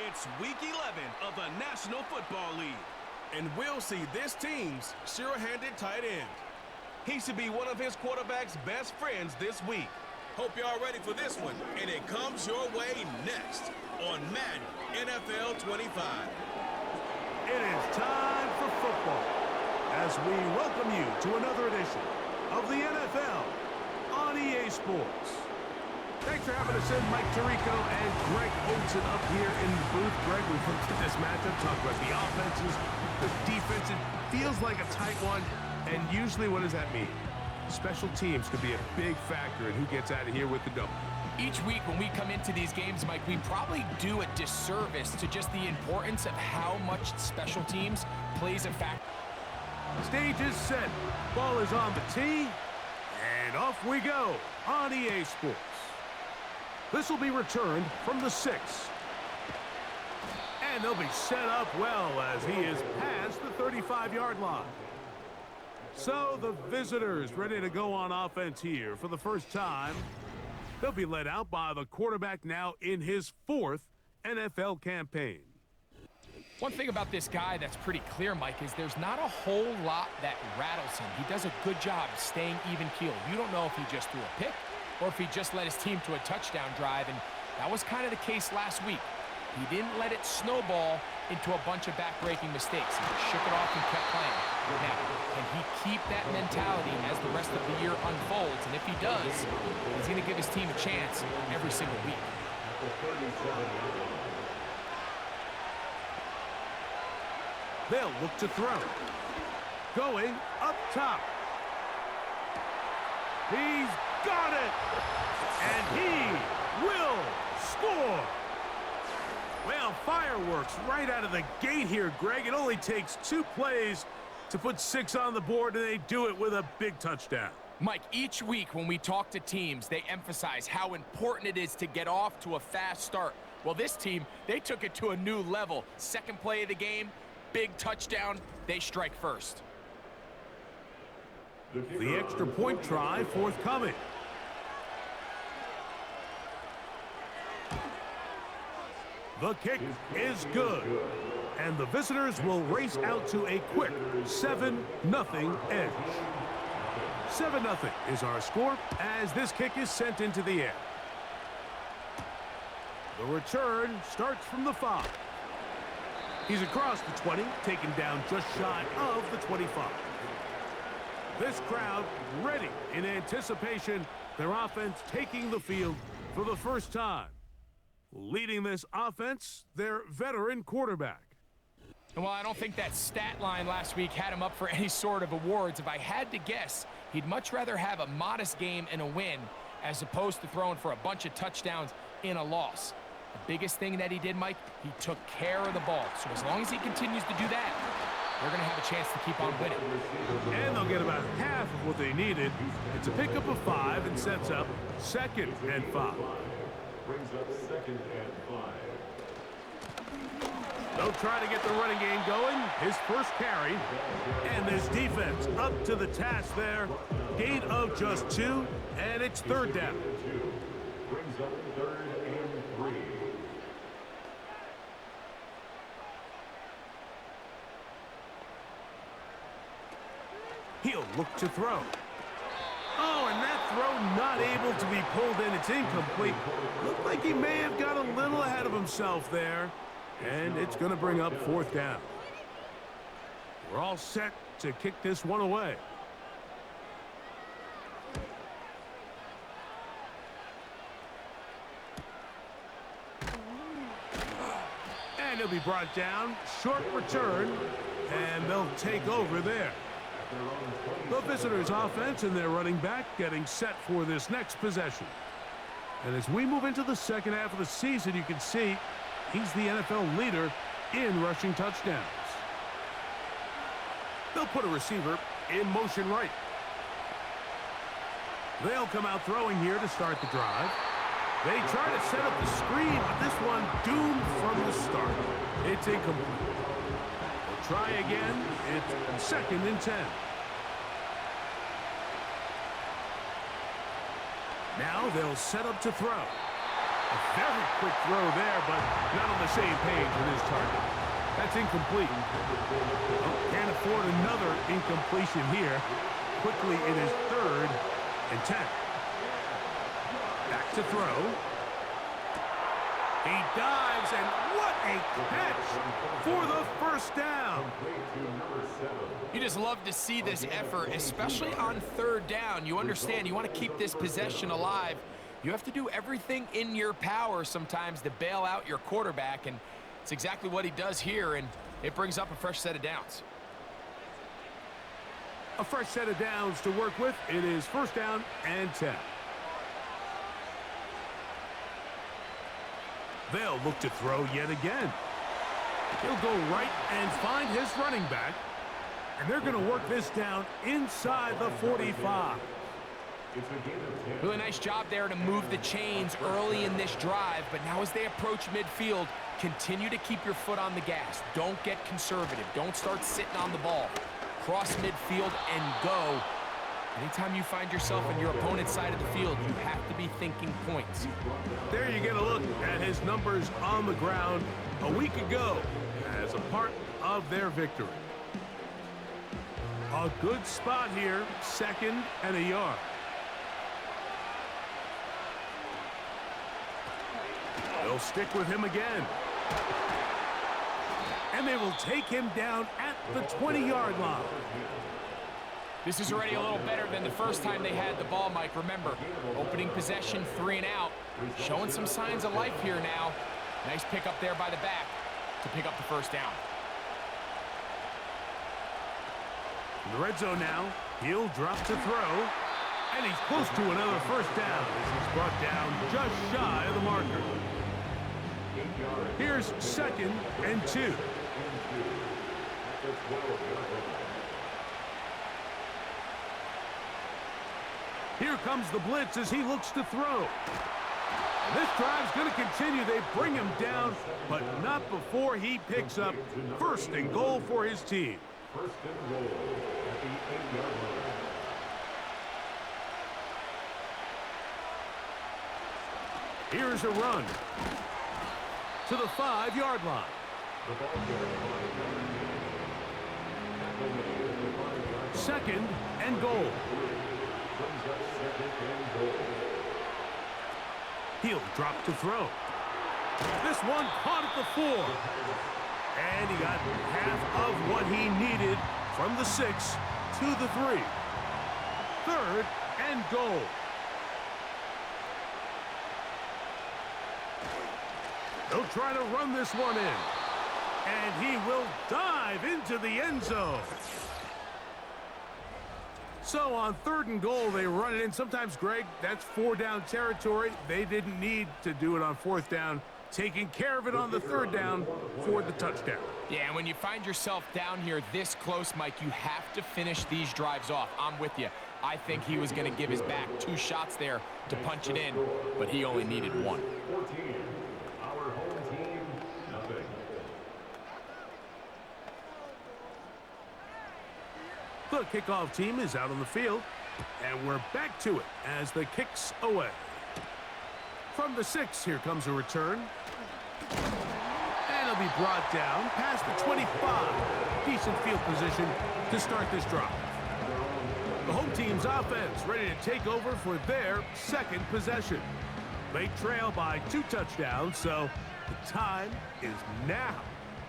It's Week 11 of the National Football League. And we'll see this team's sure-handed tight end. He should be one of his quarterback's best friends this week. Hope y'all ready for this one. And it comes your way next on Madden NFL 25. It is time for football as we welcome you to another edition of the NFL on EA Sports. Thanks for having us in, Mike Tirico and Greg Olsen up here in the booth. Greg, we've looked at this matchup, talked about the offenses, the defense. It feels like a tight one, and usually what does that mean? Special teams could be a big factor in who gets out of here with the double. Each week when we come into these games, Mike, we probably do a disservice to just the importance of how much special teams plays a factor. Stage is set. Ball is on the tee, and off we go on EA Sports. This will be returned from the 6. And they'll be set up well as he is past the 35-yard line. So the visitors ready to go on offense here for the first time. They'll be led out by the quarterback now in his 4th NFL campaign. One thing about this guy that's pretty clear, Mike, is there's not a whole lot that rattles him. He does a good job staying even-keeled. You don't know if he just threw a pick or if he just led his team to a touchdown drive, and that was kind of the case last week. He didn't let it snowball into a bunch of back-breaking mistakes. He shook it off and kept playing. Now, can he keep that mentality as the rest of the year unfolds? And if he does, he's going to give his team a chance every single week. They'll look to throw. Going up top. He's got it! And he will score! Well, fireworks right out of the gate here, Greg. It only takes 2 plays to put 6 on the board, and they do it with a big touchdown. Mike, each week when we talk to teams, they emphasize how important it is to get off to a fast start. Well, this team, they took it to a new level. Second play of the game, big touchdown, they strike first. The extra point try forthcoming. The kick is good. And the visitors will race out to a quick 7-0 edge. 7-0 is our score as this kick is sent into the air. The return starts from the 5. He's across the 20, taken down just shy of the 25. This crowd ready in anticipation, their offense taking the field for the first time. Leading this offense, their veteran quarterback. And while I don't think that stat line last week had him up for any sort of awards, if I had to guess, he'd much rather have a modest game and a win as opposed to throwing for a bunch of touchdowns in a loss. The biggest thing that he did, Mike, he took care of the ball. So as long as he continues to do that, they're going to have a chance to keep on winning. And they'll get about half of what they needed. It's a pickup of 5 and sets up 2nd and 5. Brings up 2nd and 5. They'll try to get the running game going. His first carry. And this defense up to the task there. Gain of just 2, and it's 3rd down. Brings up 3rd and 3. He'll look to throw. Oh, and that throw not able to be pulled in. It's incomplete. Looked like he may have got a little ahead of himself there. And it's going to bring up 4th down. We're all set to kick this one away. And he'll be brought down. Short return. And they'll take over there. The visitors' offense and their running back getting set for this next possession. And as we move into the second half of the season, you can see he's the NFL leader in rushing touchdowns. They'll put a receiver in motion right. They'll come out throwing here to start the drive. They try to set up the screen, but this one doomed from the start. It's incomplete. They'll try again. It's 2nd and 10. Now they'll set up to throw. A very quick throw there, but not on the same page with his target. That's incomplete. Well, can't afford another incompletion here. Quickly, it is 3rd and 10. Back to throw. He dives, and what a catch for the first down. You just love to see this effort, especially on 3rd down. You understand, you want to keep this possession alive. You have to do everything in your power sometimes to bail out your quarterback, and it's exactly what he does here, and it brings up a fresh set of downs. A fresh set of downs to work with. It is 1st down and 10. They'll look to throw yet again. He'll go right and find his running back. And they're going to work this down inside the 45. Really nice job there to move the chains early in this drive. But now as they approach midfield, continue to keep your foot on the gas. Don't get conservative. Don't start sitting on the ball. Cross midfield and go. Anytime you find yourself on your opponent's side of the field, you have to be thinking points. There you get a look at his numbers on the ground a week ago as a part of their victory. A good spot here, 2nd and a yard. They'll stick with him again. And they will take him down at the 20-yard line. This is already a little better than the first time they had the ball, Mike. Remember, opening possession, 3 and out. Showing some signs of life here now. Nice pick up there by the back to pick up the 1st down. In the red zone now, he'll drop to throw. And he's close to another 1st down as he's brought down just shy of the marker. Here's 2nd and 2. Here comes the blitz as he looks to throw. This drive's going to continue. They bring him down, but not before he picks up 1st and goal for his team. 1st and goal at the 8-yard line. Here's a run to the 5-yard line. The ball carried by 2nd and goal. brings up 2nd and goal. He'll drop to throw. This one caught at the 4. And he got half of what he needed from the 6 to the 3. 3rd and goal. They'll try to run this one in. And he will dive into the end zone. So on 3rd and goal, they run it in. Sometimes, Greg, that's 4-down territory. They didn't need to do it on 4th down. Taking care of it on the 3rd down for the touchdown. Yeah, and when you find yourself down here this close, Mike, you have to finish these drives off. I'm with you. I think he was going to give his back 2 shots there to punch it in, but he only needed 1. 14. Our home team, nothing. The kickoff team is out on the field, and we're back to it as the kick's away. From the 6, here comes a return. And it'll be brought down past the 25. Decent field position to start this drive. The home team's offense ready to take over for their 2nd possession. They trail by 2 touchdowns, so the time is now.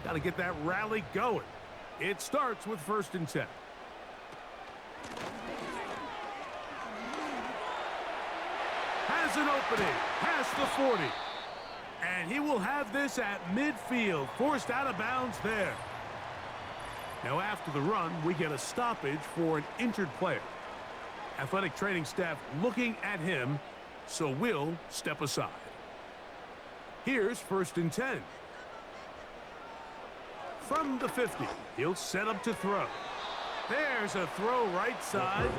Got to get that rally going. It starts with 1st and 10. Has an opening past the 40. And he will have this at midfield, forced out of bounds there. Now after the run, we get a stoppage for an injured player. Athletic training staff looking at him, so we'll step aside. Here's 1st and 10. From the 50, he'll set up to throw. There's a throw right side.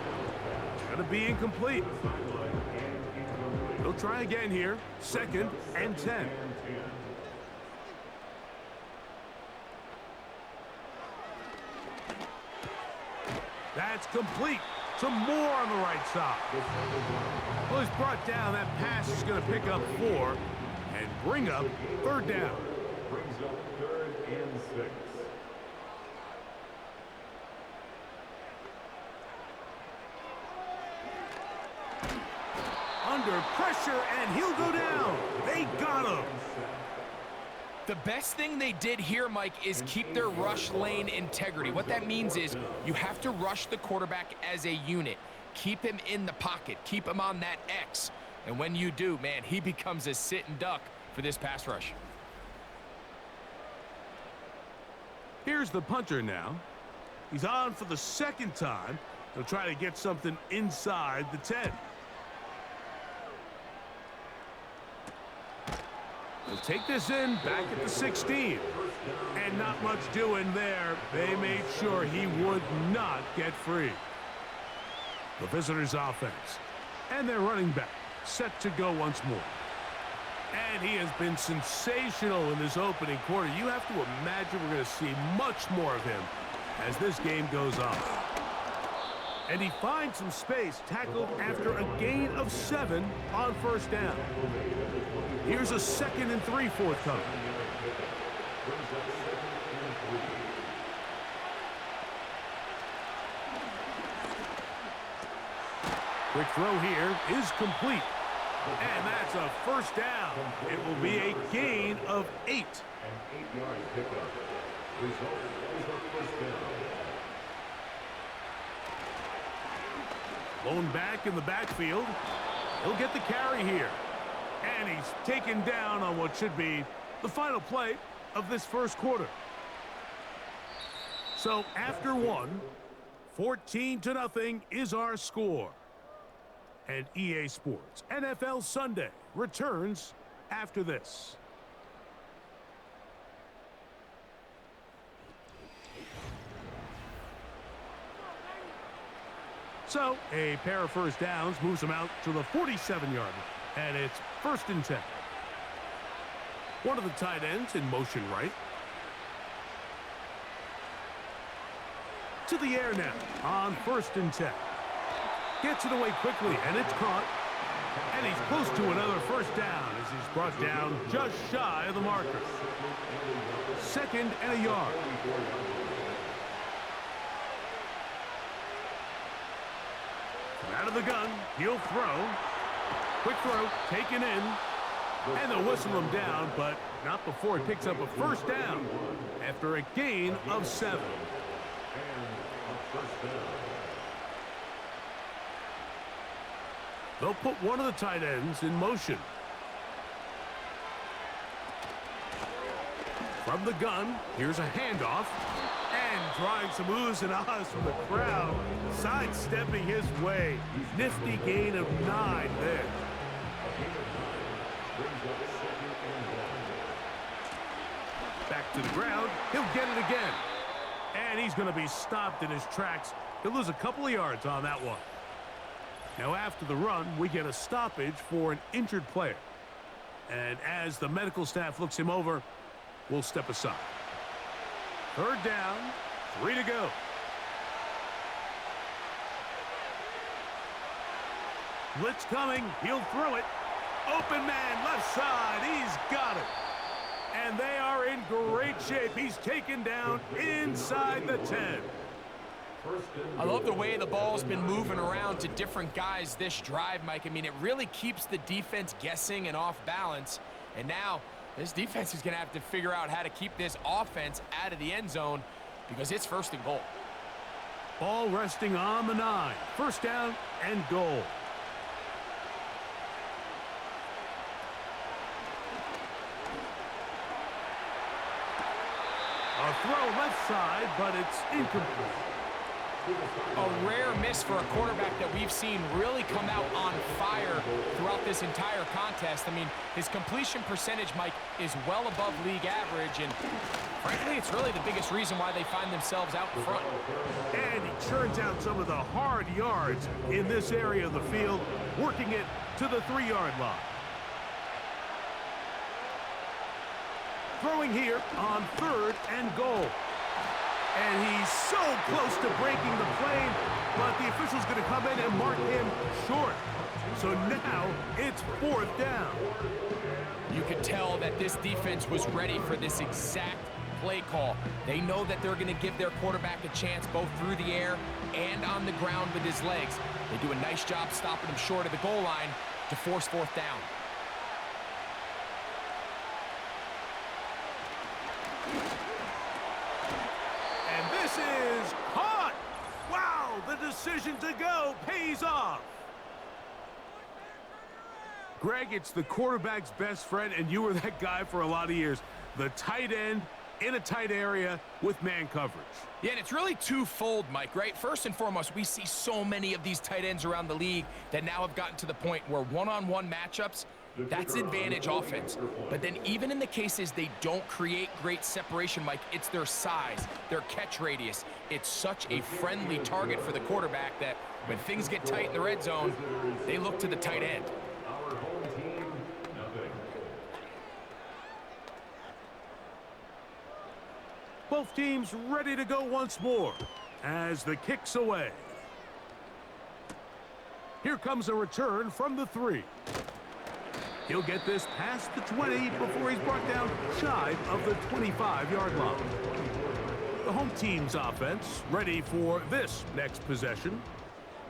It's going to be incomplete. He'll try again here. 2nd and 10. That's complete. Some more on the right side. Well, he's brought down. That pass is going to pick up 4. And bring up third down. Brings up 3rd and 6. Under pressure, and he'll go down. They got him. The best thing they did here, Mike, is keep their rush lane integrity. What that means is you have to rush the quarterback as a unit. Keep him in the pocket. Keep him on that X. And when you do, man, he becomes a sitting duck for this pass rush. Here's the punter now. He's on for the second time. He'll try to get something inside the 10. He'll take this in back at the 16. And not much doing there. They made sure he would not get free. The visitors' offense. And their running back set to go once more. And he has been sensational in this opening quarter. You have to imagine we're going to see much more of him as this game goes on. And he finds some space, tackled after a gain of 7 on first down. Here's a 2nd and 3 forthcoming. Quick throw here is complete. And that's a first down. It will be a gain of 8. An 8-yard pickup. Result is a first down. Blown back in the backfield. He'll get the carry here. And he's taken down on what should be the final play of this first quarter. So after one, 14-0 is our score. And EA Sports NFL Sunday returns after this. So a pair of first downs moves them out to the 47-yard line. And it's 1st and 10. One of the tight ends in motion right. To the air now on 1st and 10. Gets it away quickly, and it's caught. And he's close to another first down as he's brought down just shy of the marker. 2nd and a yard. From out of the gun, he'll throw. Quick throw, taken in. And they'll whistle him down, but not before he picks up a first down after a gain of 7. They'll put one of the tight ends in motion. From the gun, here's a handoff. And drawing some oohs and ahs from the crowd. Sidestepping his way. Nifty gain of 9 there. Back to the ground. He'll get it again. And he's going to be stopped in his tracks. He'll lose a couple of yards on that one. Now after the run, we get a stoppage for an injured player. And as the medical staff looks him over, we'll step aside. 3rd down, 3 to go. Blitz coming, he'll throw it. Open man, left side, he's got it. And they are in great shape. He's taken down inside the 10. I love the way the ball's been moving around to different guys this drive, Mike. I mean, it really keeps the defense guessing and off balance. And now this defense is going to have to figure out how to keep this offense out of the end zone because it's 1st and goal. Ball resting on the 9. First down and goal. A throw left side, but it's incomplete. A rare miss for a quarterback that we've seen really come out on fire throughout this entire contest. I mean, his completion percentage, Mike, is well above league average, and frankly, it's really the biggest reason why they find themselves out in front. And he churns out some of the hard yards in this area of the field, working it to the 3-yard line. Throwing here on 3rd and goal. And he's so close to breaking the plane, but the official's going to come in and mark him short. So now it's 4th down. You could tell that this defense was ready for this exact play call. They know that they're going to give their quarterback a chance both through the air and on the ground with his legs. They do a nice job stopping him short of the goal line to force 4th down. And this is caught! Wow, the decision to go pays off. Greg, it's the quarterback's best friend, and you were that guy for a lot of years. The tight end in a tight area with man coverage. Yeah, and it's really twofold, Mike, right? First and foremost, we see so many of these tight ends around the league that now have gotten to the point where one-on-one matchups, that's advantage offense. But then even in the cases they don't create great separation, Mike, it's their size, their catch radius. It's such a friendly target for the quarterback that when things get tight in the red zone, they look to the tight end. Our home team, nothing. Both teams ready to go once more as the kick's away. Here comes a return from the 3. He'll get this past the 20 before he's brought down shy of the 25-yard line. The home team's offense ready for this next possession.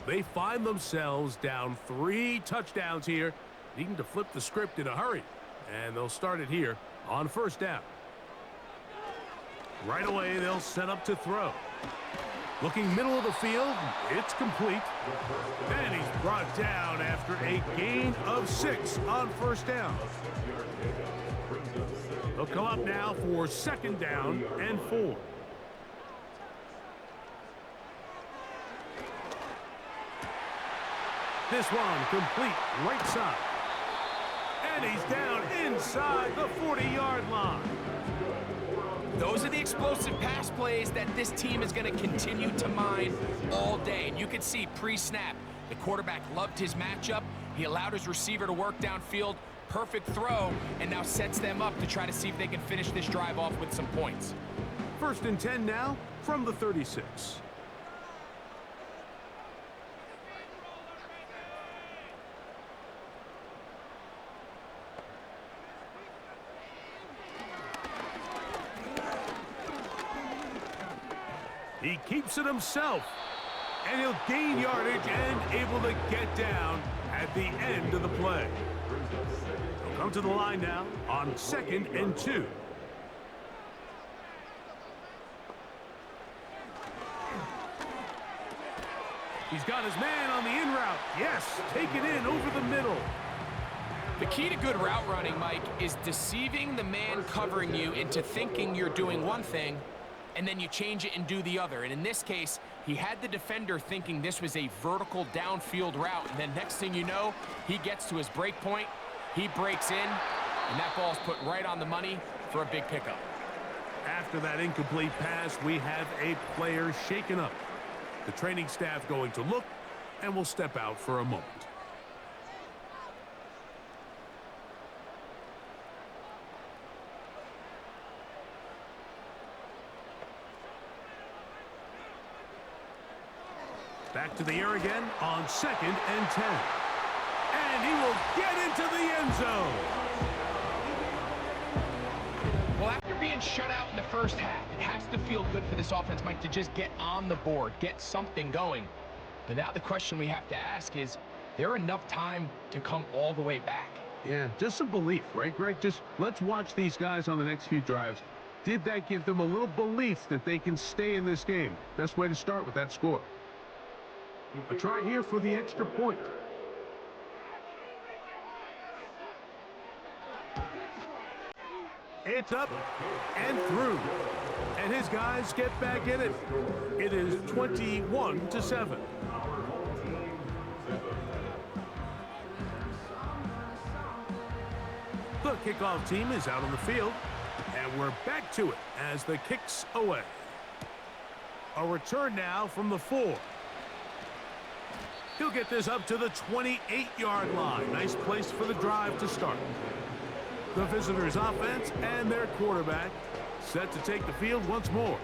They find themselves down 3 touchdowns here, needing to flip the script in a hurry. And they'll start it here on 1st down. Right away, they'll set up to throw. Looking middle of the field, it's complete. And he's brought down after a gain of 6 on 1st down. They'll come up now for 2nd down and 4. This one complete right side. And he's down inside the 40-yard line. Those are the explosive pass plays that this team is going to continue to mine all day. And you can see pre-snap, the quarterback loved his matchup. He allowed his receiver to work downfield, perfect throw, and now sets them up to try to see if they can finish this drive off with some points. 1st and 10 now from the 36. He keeps it himself, and he'll gain yardage and able to get down at the end of the play. He'll come to the line now on 2nd and 2. He's got his man on the in route. Yes, take it in over the middle. The key to good route running, Mike, is deceiving the man covering you into thinking you're doing one thing, and then you change it and do the other. And in this case, he had the defender thinking this was a vertical downfield route, and then next thing you know, he gets to his break point, he breaks in, and that ball's put right on the money for a big pickup. After that incomplete pass, we have a player shaken up. The training staff going to look, and will step out for a moment. Back to the air again on 2nd and 10. And he will get into the end zone. Well, after being shut out in the first half, it has to feel good for this offense, Mike, to just get on the board, get something going. But now the question we have to ask is there enough time to come all the way back? Yeah, just some belief, right, Greg? Just let's watch these guys on the next few drives. Did that give them a little belief that they can stay in this game? Best way to start with that score. A try here for the extra point. It's up and through. And his guys get back in it. It is 21-7. The kickoff team is out on the field. And we're back to it as the kick's away. A return now from the 4. He'll get this up to the 28-yard line. Nice place for the drive to start. The visitors' offense and their quarterback set to take the field once more.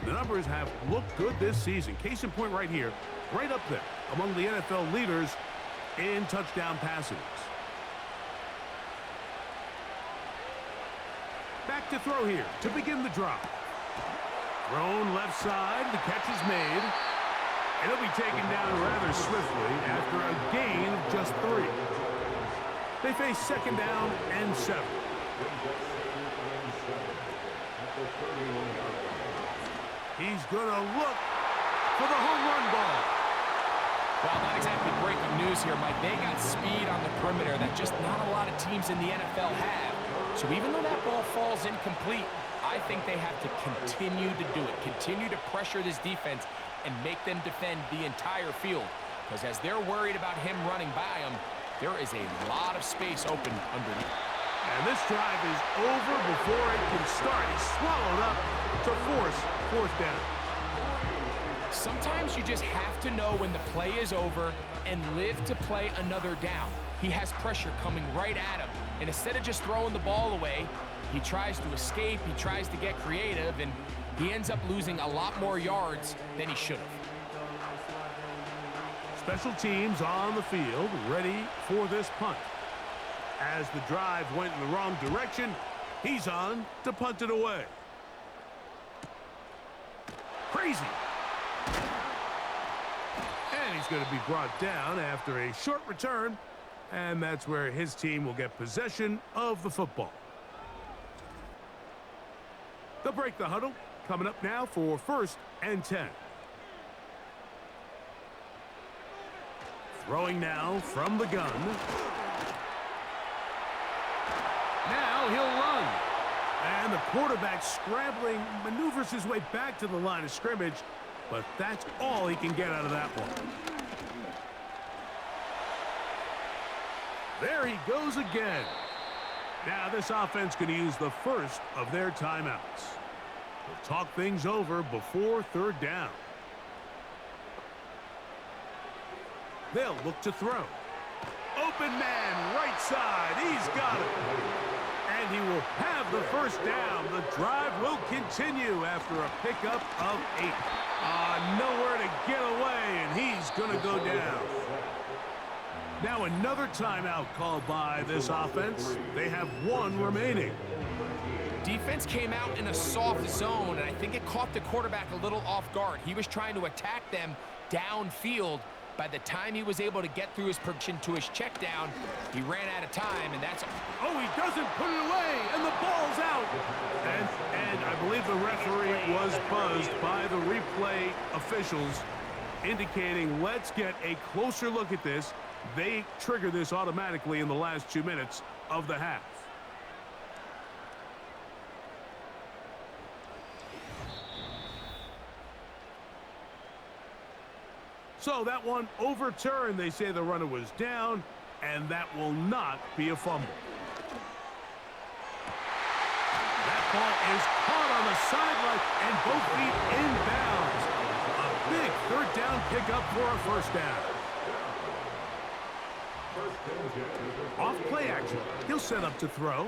And the numbers have looked good this season. Case in point right here, right up there among the NFL leaders in touchdown passes. Back to throw here to begin the drive. Thrown left side, the catch is made. And he'll be taken down rather swiftly after a gain of just 3. They face second down and 7. He's going to look for the home run ball. Well, not exactly breaking news here, Mike. They got speed on the perimeter that just not a lot of teams in the NFL have. So even though that ball falls incomplete, I think they have to continue to do it. Continue to pressure this defense and make them defend the entire field. Because as they're worried about him running by them, there is a lot of space open underneath. And this drive is over before it can start. He's swallowed up to force fourth down. Sometimes you just have to know when the play is over and live to play another down. He has pressure coming right at him. And instead of just throwing the ball away, he tries to escape, he tries to get creative, and he ends up losing a lot more yards than he should have. Special teams on the field, ready for this punt. As the drive went in the wrong direction, he's on to punt it away. Crazy. And he's going to be brought down after a short return, and that's where his team will get possession of the football. They'll break the huddle. Coming up now for 1st and 10. Throwing now from the gun. Now he'll run. And the quarterback scrambling, maneuvers his way back to the line of scrimmage, but that's all he can get out of that one. There he goes again. Now this offense going to use the first of their timeouts. They'll talk things over before 3rd down. They'll look to throw. Open man, right side. He's got it. And he will have the first down. The drive will continue after a pickup of 8. Nowhere to get away, and he's going to go down. Now another timeout called by this offense. They have 1 remaining. Defense came out in a soft zone, and I think it caught the quarterback a little off guard. He was trying to attack them downfield. By the time he was able to get through his progression to his check down, he ran out of time, and that's... Oh, he doesn't put it away, and the ball's out. And I believe the referee was buzzed by the replay officials, indicating let's get a closer look at this. They trigger this automatically in the last 2 minutes of the half. So that one overturned. They say the runner was down, and that will not be a fumble. That ball is caught on the sideline, and both feet inbounds. A big 3rd down pickup for a 1st down. Off play action. He'll set up to throw.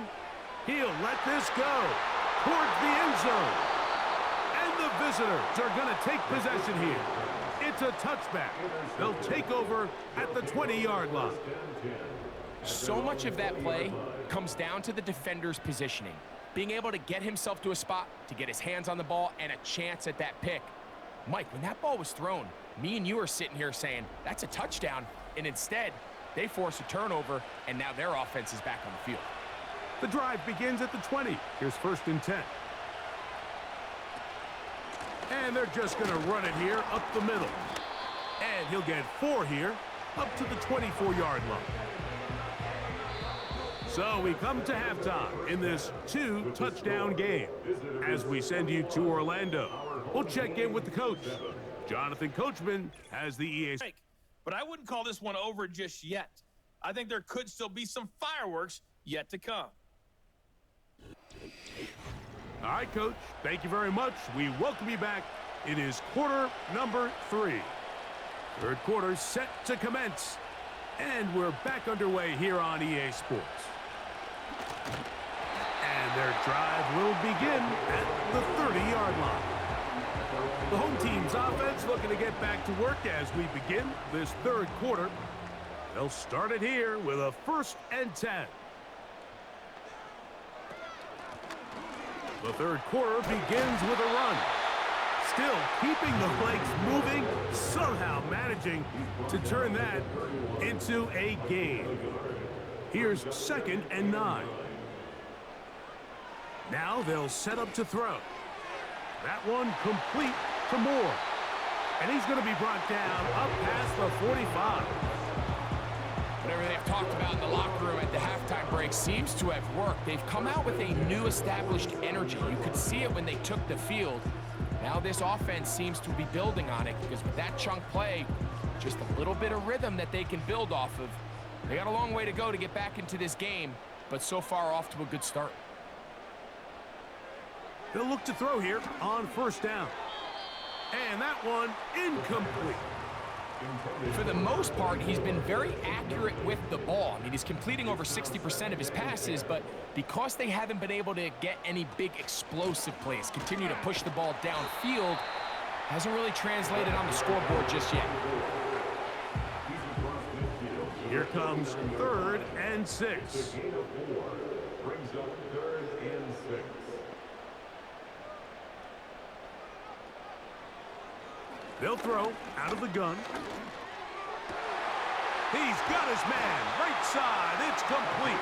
He'll let this go towards the end zone. And the visitors are going to take possession here. It's a touchback. They'll take over at the 20-yard line. So much of that play comes down to the defender's positioning. Being able to get himself to a spot, to get his hands on the ball, and a chance at that pick. Mike, when that ball was thrown, me and you are sitting here saying, that's a touchdown. And instead, they force a turnover, and now their offense is back on the field. The drive begins at the 20. Here's 1st and 10. And they're just going to run it here up the middle. And he'll get 4 here up to the 24-yard line. So we come to halftime in this 2-touchdown game as we send you to Orlando. We'll check in with the coach. Jonathan Coachman has the EA. But I wouldn't call this one over just yet. I think there could still be some fireworks yet to come. All right, Coach. Thank you very much. We welcome you back. It is quarter number 3. 3rd quarter set to commence. And we're back underway here on EA Sports. And their drive will begin at the 30-yard line. The home team's offense looking to get back to work as we begin this third quarter. They'll start it here with a 1st and 10. The third quarter begins with a run. Still keeping the legs moving, somehow managing to turn that into a gain. Here's 2nd and 9. Now they'll set up to throw. That one complete to Moore. And he's going to be brought down up past the 45. Whatever they've talked about in the locker room at the halftime break seems to have worked. They've come out with a new established energy. You could see it when they took the field. Now this offense seems to be building on it because with that chunk play, just a little bit of rhythm that they can build off of. They got a long way to go to get back into this game, but so far off to a good start. They'll look to throw here on 1st down. And that one incomplete. For the most part, he's been very accurate with the ball. I mean, he's completing over 60% of his passes, but because they haven't been able to get any big explosive plays, continue to push the ball downfield, hasn't really translated on the scoreboard just yet. Here comes 3rd and 6. Brings up 3rd and 6. They'll throw out of the gun. He's got his man right side. It's complete.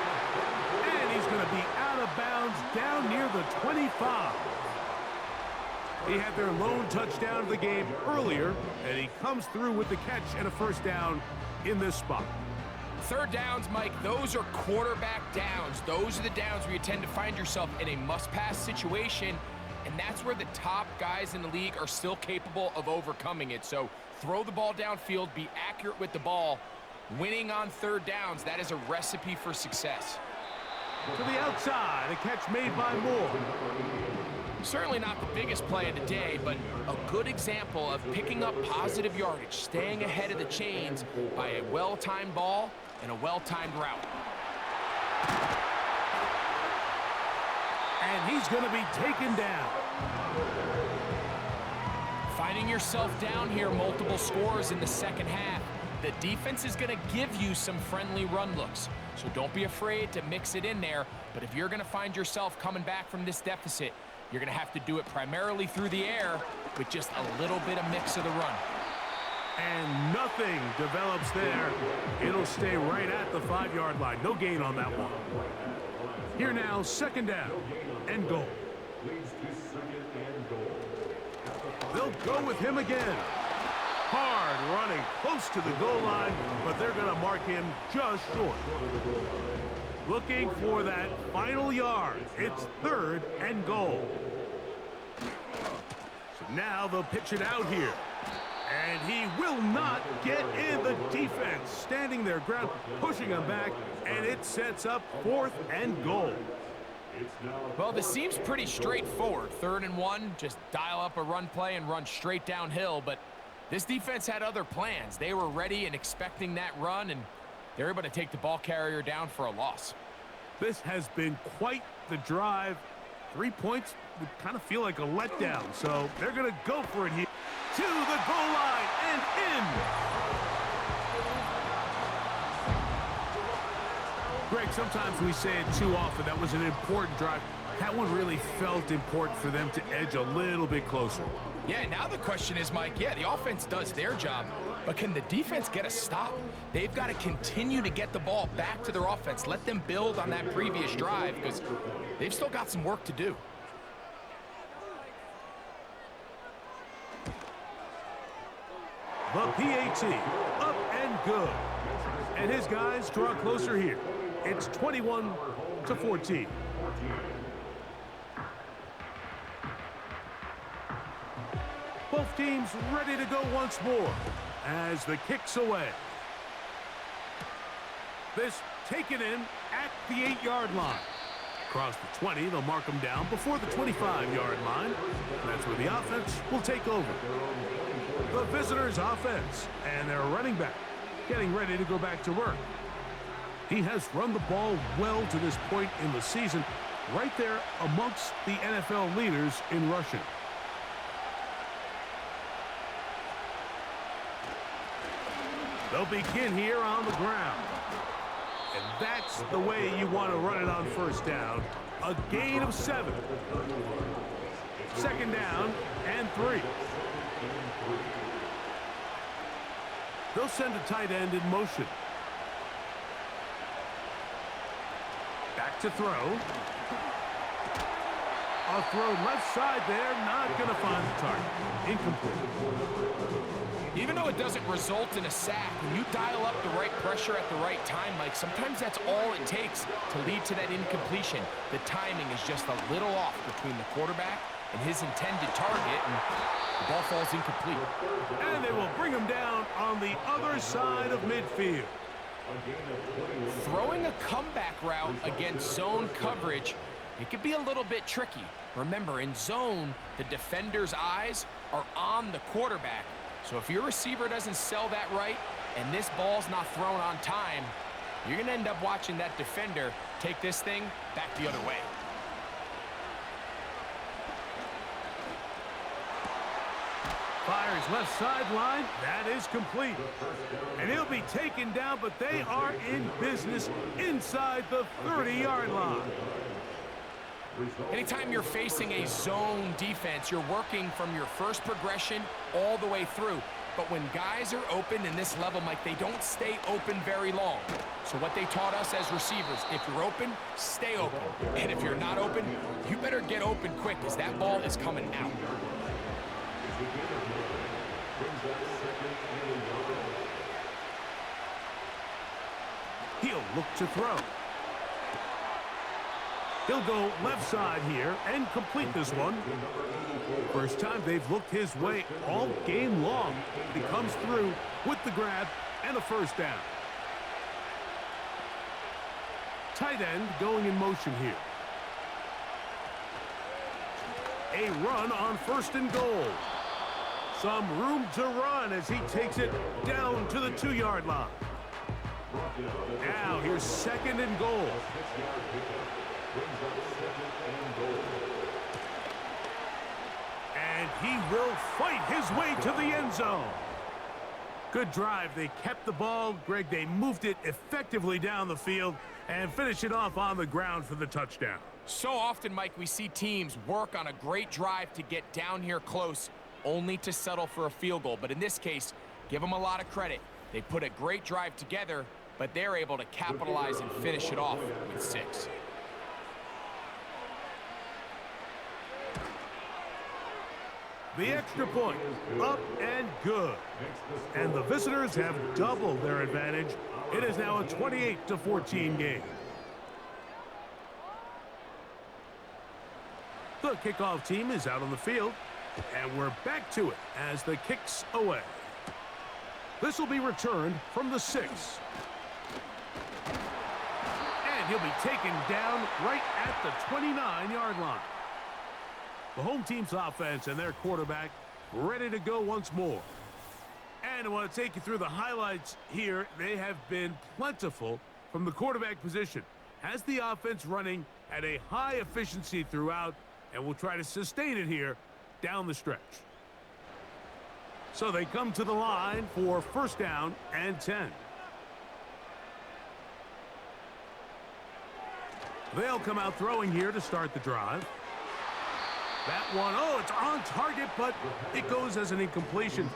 And he's going to be out of bounds down near the 25. He had their lone touchdown of the game earlier, and he comes through with the catch and a 1st down in this spot. 3rd downs, Mike, those are quarterback downs. Those are the downs where you tend to find yourself in a must-pass situation, and that's where the top guys in the league are still capable of overcoming it. So throw the ball downfield, be accurate with the ball. Winning on 3rd downs, that is a recipe for success. To the outside, a catch made by Moore. Certainly not the biggest play of the day, but a good example of picking up positive yardage, staying ahead of the chains by a well-timed ball and a well-timed route. And he's going to be taken down. Finding yourself down here, multiple scores in the 2nd half. The defense is going to give you some friendly run looks, so don't be afraid to mix it in there. But if you're going to find yourself coming back from this deficit, you're going to have to do it primarily through the air with just a little bit of mix of the run. And nothing develops there. It'll stay right at the 5-yard line. No gain on that one. Here now, 2nd down and goal. They'll go with him again. Hard running close to the goal line, but they're going to mark him just short. Looking for that final yard. It's 3rd and goal. So now they'll pitch it out here. And he will not get in. The defense standing their ground, pushing him back, and it sets up 4th and goal. Well, this seems pretty straightforward. 3rd and 1, just dial up a run play and run straight downhill, but this defense had other plans. They were ready and expecting that run, and they're able to take the ball carrier down for a loss. This has been quite the drive. 3 points would kind of feel like a letdown, so they're going to go for it here. To the goal line and in. Greg, sometimes we say it too often. That was an important drive. That one really felt important for them to edge a little bit closer. Yeah, now the question is, Mike, yeah, the offense does their job, but can the defense get a stop? They've got to continue to get the ball back to their offense. Let them build on that previous drive because they've still got some work to do. The PAT, up and good. And his guys draw closer here. It's 21-14. Both teams ready to go once more as the kick's away. This taken in at the 8-yard line. Across the 20, they'll mark them down before the 25-yard line. That's where the offense will take over. The visitors' offense and their running back getting ready to go back to work. He has run the ball well to this point in the season, right there amongst the NFL leaders in rushing. They'll begin here on the ground. And that's the way you want to run it on first down. A gain of 7. Second down and 3. They'll send a tight end in motion. Back to throw. A throw left side there, not going to find the target. Incomplete. Even though it doesn't result in a sack, when you dial up the right pressure at the right time, Mike, sometimes that's all it takes to lead to that incompletion. The timing is just a little off between the quarterback and his intended target, and the ball falls incomplete. And they will bring him down on the other side of midfield. Throwing a comeback route against zone coverage, it could be a little bit tricky. Remember, in zone, the defender's eyes are on the quarterback. So if your receiver doesn't sell that right and this ball's not thrown on time, you're going to end up watching that defender take this thing back the other way. Fires left sideline. That is complete. And he'll be taken down, but they are in business inside the 30-yard line. Anytime you're facing a zone defense, you're working from your first progression all the way through. But when guys are open in this level, Mike, they don't stay open very long. So what they taught us as receivers, if you're open, stay open. And if you're not open, you better get open quick because that ball is coming out. He'll look to throw. He'll go left side here and complete this one. First time they've looked his way all game long. He comes through with the grab and a first down. Tight end going in motion here. A run on first and goal. Some room to run as he takes it down to the 2-yard line. Now here's second and goal. And he will fight his way to the end zone. Good drive. They kept the ball. Greg, they moved it effectively down the field and finish it off on the ground for the touchdown. So often, Mike, we see teams work on a great drive to get down here close, only to settle for a field goal. But in this case, give them a lot of credit. They put a great drive together, but they're able to capitalize and finish it off with 6. The extra point, up and good. And the visitors have doubled their advantage. It is now a 28-14 game. The kickoff team is out on the field, and we're back to it as the kick's away. This will be returned from the 6. And he'll be taken down right at the 29-yard line. The home team's offense and their quarterback ready to go once more. And I want to take you through the highlights here. They have been plentiful from the quarterback position. Has the offense running at a high efficiency throughout, and will try to sustain it here down the stretch. So they come to the line for first down and 10. They'll come out throwing here to start the drive. That one, oh, it's on target, but it goes as an incompletion.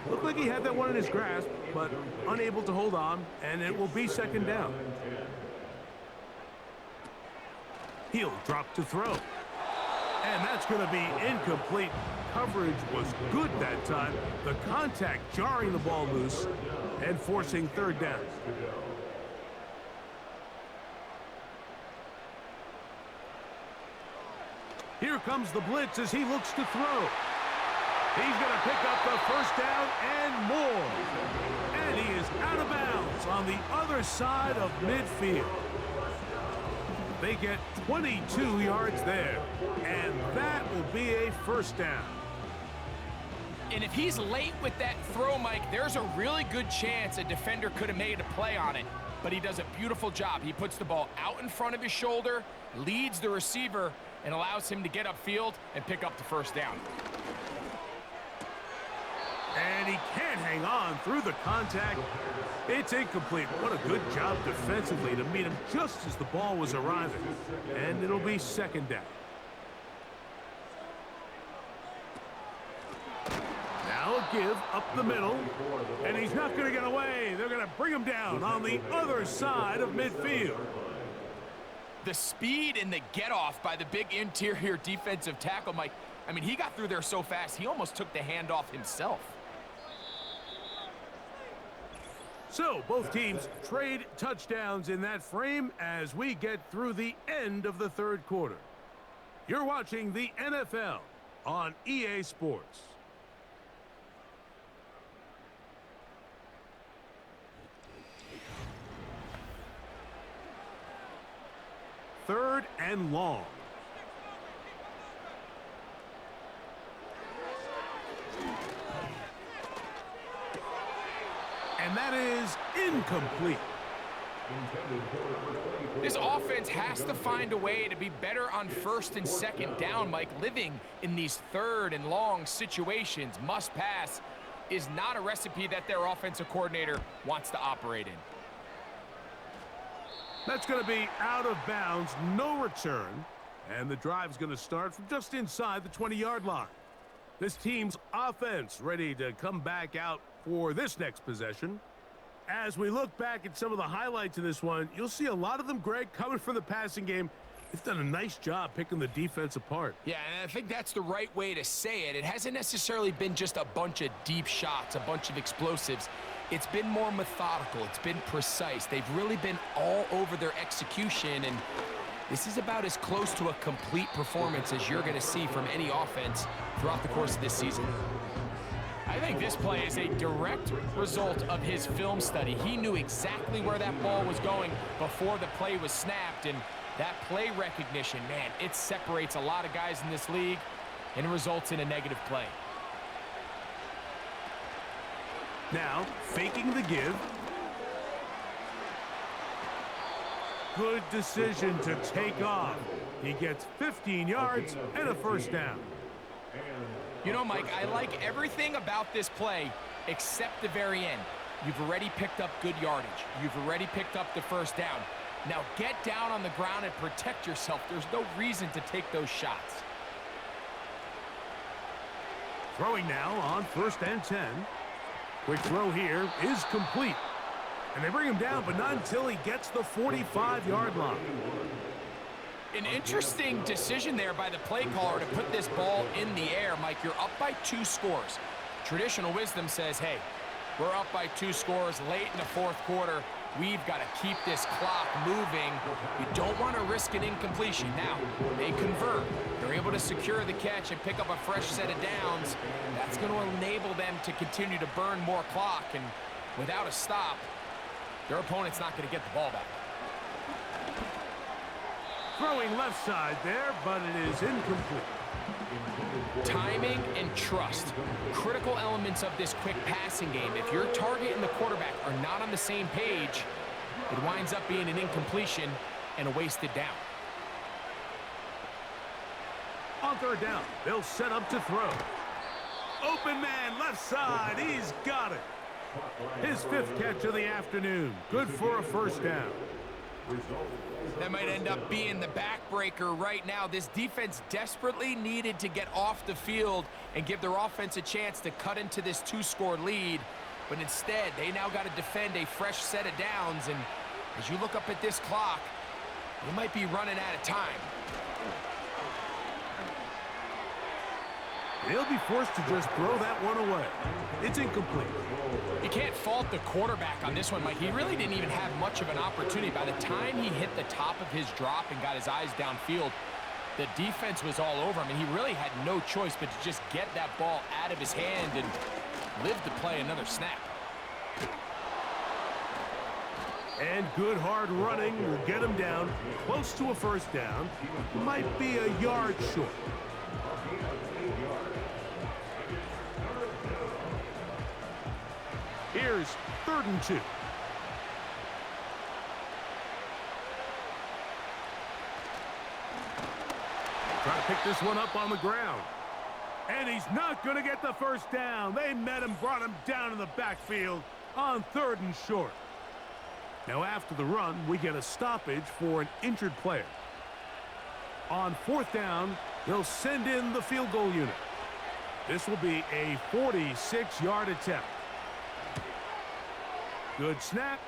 Looked like he had that one in his grasp, but unable to hold on, and it will be second down. He'll drop to throw. And that's going to be incomplete. Coverage was good that time. The contact jarring the ball loose and forcing third down. Here comes the blitz as he looks to throw. He's going to pick up the first down and more. And he is out of bounds on the other side of midfield. They get 22 yards there, and that will be a first down. And if he's late with that throw, Mike, there's a really good chance a defender could have made a play on it. But he does a beautiful job. He puts the ball out in front of his shoulder, leads the receiver, and allows him to get upfield and pick up the first down. And he can't hang on through the contact. It's incomplete. What a good job defensively to meet him just as the ball was arriving. And it'll be second down. Now a give up the middle. And he's not going to get away. They're going to bring him down on the other side of midfield. The speed and the get-off by the big interior defensive tackle, Mike. I mean, he got through there so fast, he almost took the handoff himself. So, both teams trade touchdowns in that frame as we get through the end of the third quarter. You're watching the NFL on EA Sports. Third and long. And that is incomplete. This offense has to find a way to be better on first and second down, Mike. Living in these third and long situations, must pass, is not a recipe that their offensive coordinator wants to operate in. That's going to be out of bounds, no return. And the drive's going to start from just inside the 20-yard line. This team's offense ready to come back out for this next possession. As we look back at some of the highlights of this one, you'll see a lot of them, Greg, coming from the passing game. They've done a nice job picking the defense apart. Yeah, and I think that's the right way to say it. It hasn't necessarily been just a bunch of deep shots, a bunch of explosives. It's been more methodical. It's been precise. They've really been all over their execution, and this is about as close to a complete performance as you're going to see from any offense throughout the course of this season. I think this play is a direct result of his film study. He knew exactly where that ball was going before the play was snapped, and that play recognition, man, it separates a lot of guys in this league and results in a negative play. Now, faking the give. Good decision to take off. He gets 15 yards and a first down. You know, Mike, I like everything about this play except the very end. You've already picked up good yardage. You've already picked up the first down. Now get down on the ground and protect yourself. There's no reason to take those shots. Throwing now on 1st and 10. Quick throw here is complete. And they bring him down, but not until he gets the 45-yard line. An interesting decision there by the play caller to put this ball in the air. Mike, you're up by 2 scores. Traditional wisdom says, hey, we're up by 2 scores late in the fourth quarter. We've got to keep this clock moving. We don't want to risk an incompletion. Now, they convert. They're able to secure the catch and pick up a fresh set of downs. That's going to enable them to continue to burn more clock. And without a stop, their opponent's not going to get the ball back. Throwing left side there, but it is incomplete. Timing and trust, critical elements of this quick passing game. If your target and the quarterback are not on the same page, it winds up being an incompletion and a wasted down. On 3rd down, they'll set up to throw. Open man, left side, he's got it. His 5th catch of the afternoon, good for a first down. That might end up being the backbreaker right now. This defense desperately needed to get off the field and give their offense a chance to cut into this 2-score lead. But instead, they now got to defend a fresh set of downs. And as you look up at this clock, they might be running out of time. They'll be forced to just throw that one away. It's incomplete. You can't fault the quarterback on this one, Mike. He really didn't even have much of an opportunity. By the time he hit the top of his drop and got his eyes downfield, the defense was all over him, and he really had no choice but to just get that ball out of his hand and live to play another snap. And good hard running will get him down close to a first down. Might be a yard short. Here's 3rd and 2. Try to pick this one up on the ground. And he's not going to get the first down. They met him, brought him down in the backfield on 3rd and short. Now after the run, we get a stoppage for an injured player. On 4th down, they'll send in the field goal unit. This will be a 46-yard attempt. Good snap.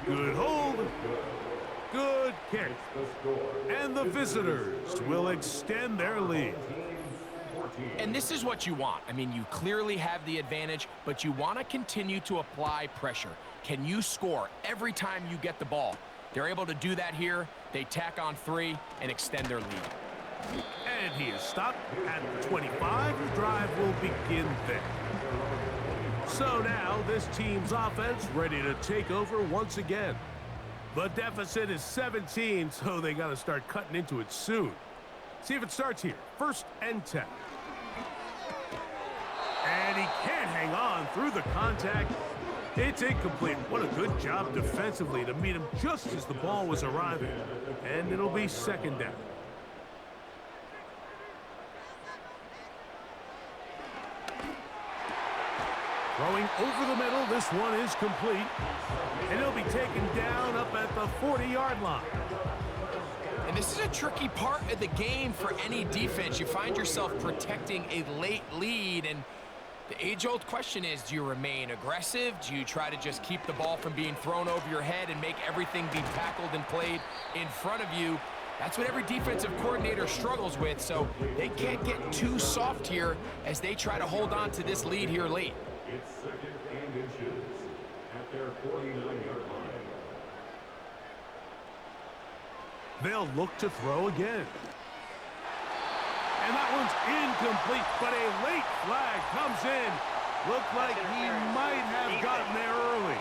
Good hold. Good kick. And the visitors will extend their lead. And this is what you want. I mean, you clearly have the advantage, but you want to continue to apply pressure. Can you score every time you get the ball? They're able to do that here. They tack on 3 and extend their lead. And he is stopped at the 25. The drive will begin there. So now this team's offense ready to take over once again. The deficit is 17, so they got to start cutting into it soon. See if it starts here. 1st and 10. And he can't hang on through the contact. It's incomplete. What a good job defensively to meet him just as the ball was arriving. And it'll be 2nd down. Throwing over the middle, this one is complete. And he'll be taken down up at the 40-yard line. And this is a tricky part of the game for any defense. You find yourself protecting a late lead, and the age-old question is, do you remain aggressive? Do you try to just keep the ball from being thrown over your head and make everything be tackled and played in front of you? That's what every defensive coordinator struggles with, so they can't get too soft here as they try to hold on to this lead here late. It's 2nd and inches at their 49-yard line. They'll look to throw again. And that one's incomplete, but a late flag comes in. Looked like he might have gotten there early.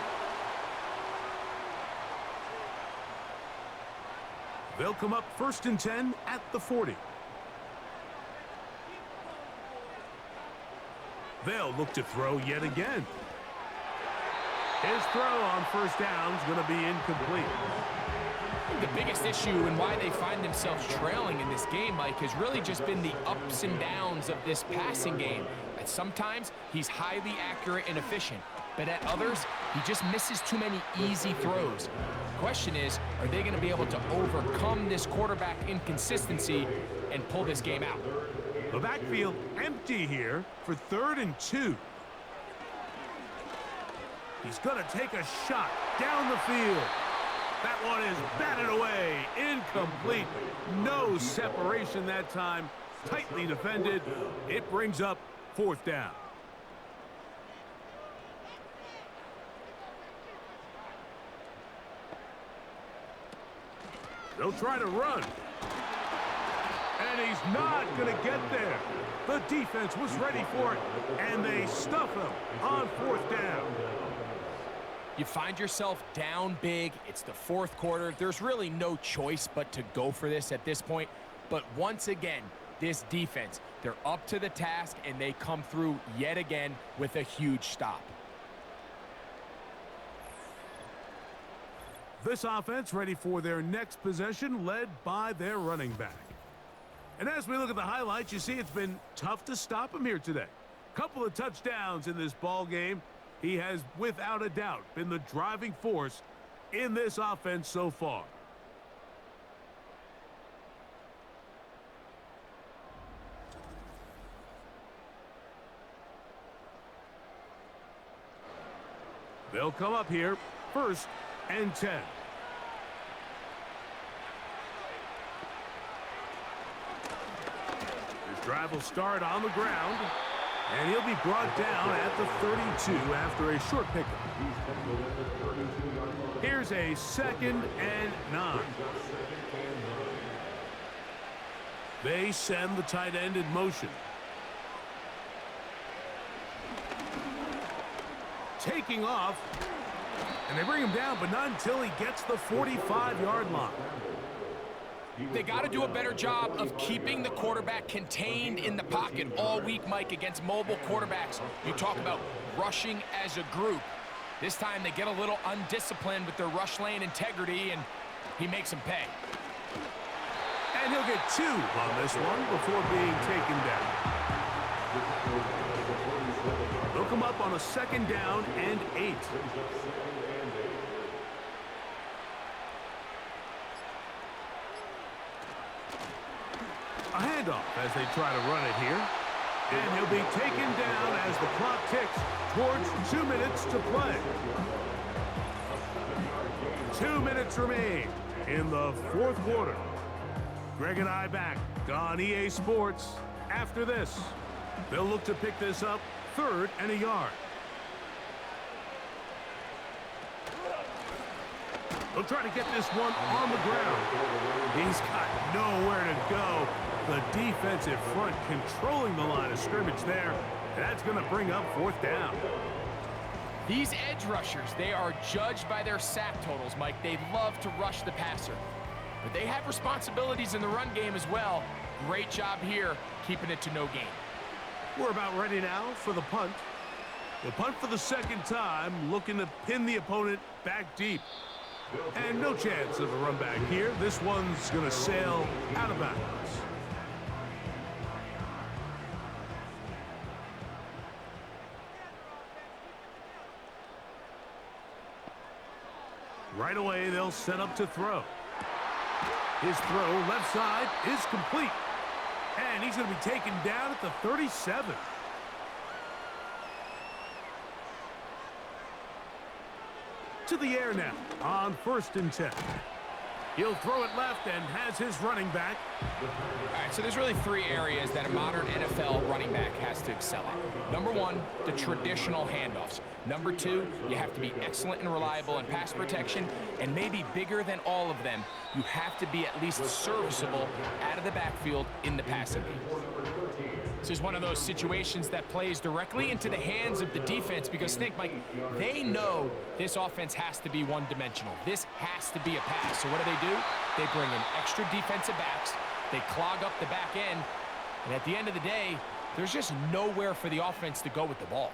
They'll come up 1st and 10 at the 40. They'll look to throw yet again. His throw on 1st down is going to be incomplete. The biggest issue and why they find themselves trailing in this game, Mike, has really just been the ups and downs of this passing game. At sometimes, he's highly accurate and efficient, but at others, he just misses too many easy throws. The question is, are they going to be able to overcome this quarterback inconsistency and pull this game out? The backfield empty here for 3rd and 2. He's going to take a shot down the field. That one is batted away. Incomplete. No separation that time. Tightly defended. It brings up 4th down. They'll try to run. And he's not going to get there. The defense was ready for it, and they stuff him on 4th down. You find yourself down big. It's the 4th quarter. There's really no choice but to go for this at this point. But once again, this defense, they're up to the task, and they come through yet again with a huge stop. This offense ready for their next possession, led by their running back. And as we look at the highlights, you see it's been tough to stop him here today. Couple of touchdowns in this ball game. He has, without a doubt, been the driving force in this offense so far. They'll come up here, 1st and 10. This drive will start on the ground. And he'll be brought down at the 32 after a short pickup. Here's a 2nd and 9. They send the tight end in motion. Taking off. And they bring him down, but not until he gets the 45-yard line. They got to do a better job of keeping the quarterback contained in the pocket all week, Mike, against mobile quarterbacks. You talk about rushing as a group. This time they get a little undisciplined with their rush lane integrity, and he makes them pay. And he'll get 2 on this one before being taken down. They'll come up on a 2nd down and 8. A handoff as they try to run it here. And he'll be taken down as the clock ticks towards 2 minutes to play. 2 minutes remain in the 4th quarter. Greg and I back on EA Sports after this. They'll look to pick this up 3rd and a yard. They'll try to get this one on the ground. He's got nowhere to go. The defensive front controlling the line of scrimmage there. That's going to bring up 4th down. These edge rushers, they are judged by their sack totals, Mike. They love to rush the passer. But they have responsibilities in the run game as well. Great job here, keeping it to no gain. We're about ready now for the punt. The punt for the 2nd time, looking to pin the opponent back deep. And no chance of a run back here. This one's going to sail out of bounds. Right away, they'll set up to throw. His throw, left side, is complete. And he's going to be taken down at the 37. To the air now on 1st and 10. He'll throw it left and has his running back. All right, so there's really 3 areas that a modern NFL running back has to excel at. Number 1, the traditional handoffs. Number 2, you have to be excellent and reliable in pass protection, and maybe bigger than all of them, you have to be at least serviceable out of the backfield in the passing game. This is one of those situations that plays directly into the hands of the defense because, think, Mike, they know this offense has to be one-dimensional. This has to be a pass. So what do? They bring in extra defensive backs. They clog up the back end. And at the end of the day, there's just nowhere for the offense to go with the ball.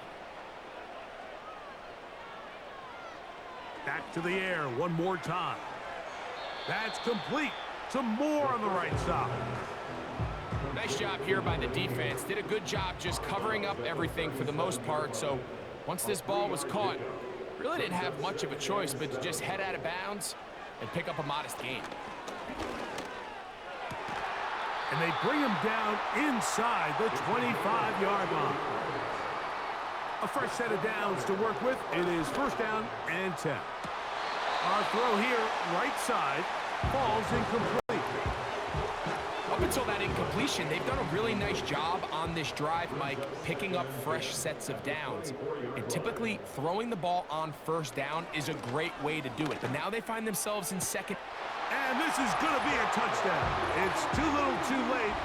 Back to the air one more time. That's complete. Some more on the right side. Nice job here by the defense. Did a good job just covering up everything for the most part. So once this ball was caught, really didn't have much of a choice but to just head out of bounds and pick up a modest gain. And they bring him down inside the 25-yard line. A fresh set of downs to work with. It is 1st down and 10. Our throw here, right side, falls incomplete. Up until that incompletion, they've done a really nice job on this drive, Mike, picking up fresh sets of downs. And typically, throwing the ball on 1st down is a great way to do it. But now they find themselves in 2nd. And this is going to be a touchdown. It's too little too late.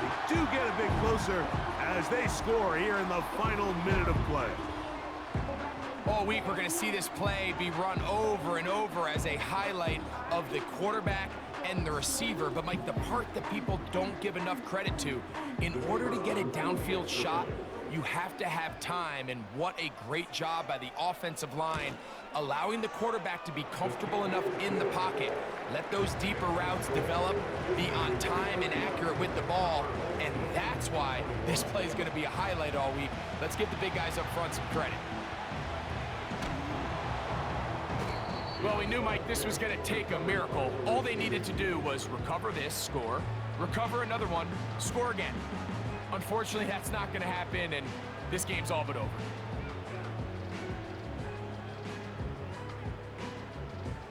They do get a bit closer as they score here in the final minute of play. All week, we're going to see this play be run over and over as a highlight of the quarterback and the receiver. But, Mike, the part that people don't give enough credit to, in order to get a downfield shot, you have to have time. And what a great job by the offensive line, allowing the quarterback to be comfortable enough in the pocket. Let those deeper routes develop, be on time and accurate with the ball. And that's why this play is going to be a highlight all week. Let's give the big guys up front some credit. Well, we knew, Mike, this was going to take a miracle. All they needed to do was recover this, score, recover another one, score again. Unfortunately, that's not going to happen, and this game's all but over.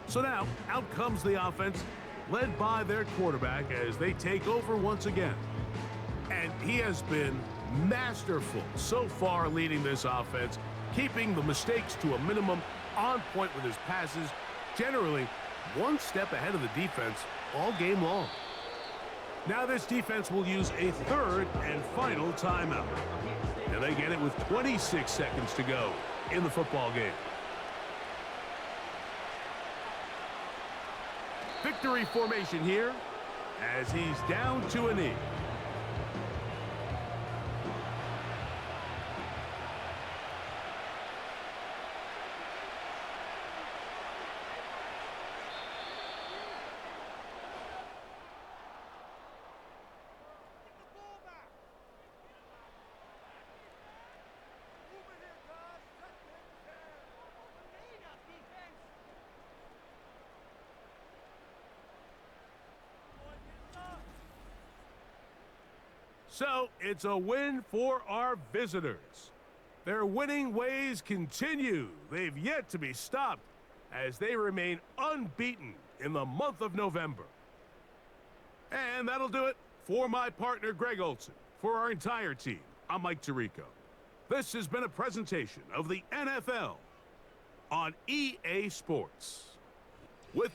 So now, out comes the offense, led by their quarterback as they take over once again. And he has been masterful so far leading this offense, keeping the mistakes to a minimum, on point with his passes, generally one step ahead of the defense all game long. Now this defense will use a 3rd and final timeout. And they get it with 26 seconds to go in the football game. Victory formation here as he's down to a knee. So it's a win for our visitors. Their winning ways continue. They've yet to be stopped as they remain unbeaten in the month of November. And that'll do it for my partner, Greg Olson. For our entire team, I'm Mike Tirico. This has been a presentation of the NFL on EA Sports. With